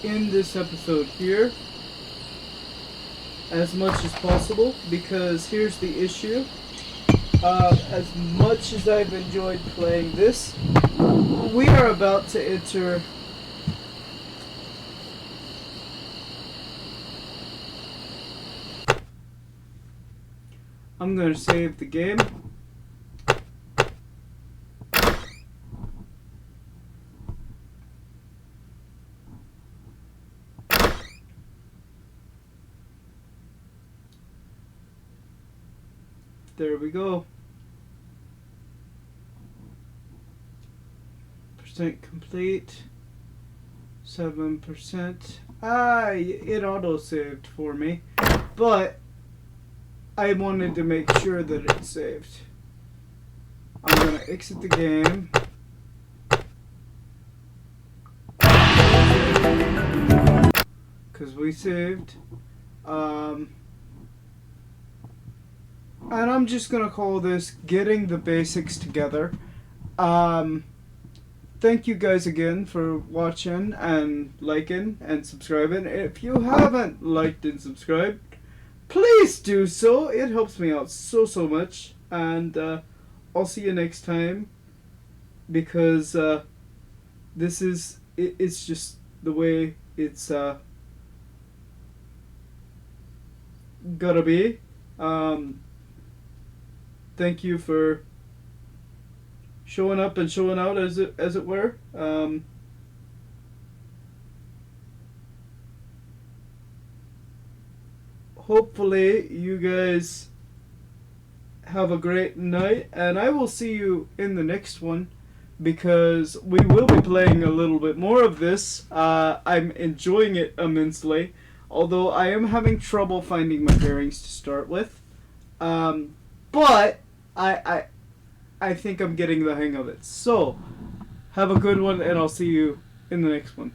end this episode here as much as possible, because here's the issue. As much as I've enjoyed playing this, we are about to enter I'm gonna save the game. There we go. Percent complete. 7%. It auto saved for me, but I wanted to make sure that it saved. I'm gonna exit the game. Cause we saved. And I'm just gonna call this getting the basics together. Thank you guys again for watching and liking and subscribing. If you haven't liked and subscribed, please do so. It helps me out so much. And I'll see you next time, because this is it's just the way it's gotta be. Thank you for showing up and showing out, as it were. Hopefully you guys have a great night, and I will see you in the next one, because we will be playing a little bit more of this. I'm enjoying it immensely, although I am having trouble finding my bearings to start with. But I think I'm getting the hang of it. So, have a good one, and I'll see you in the next one.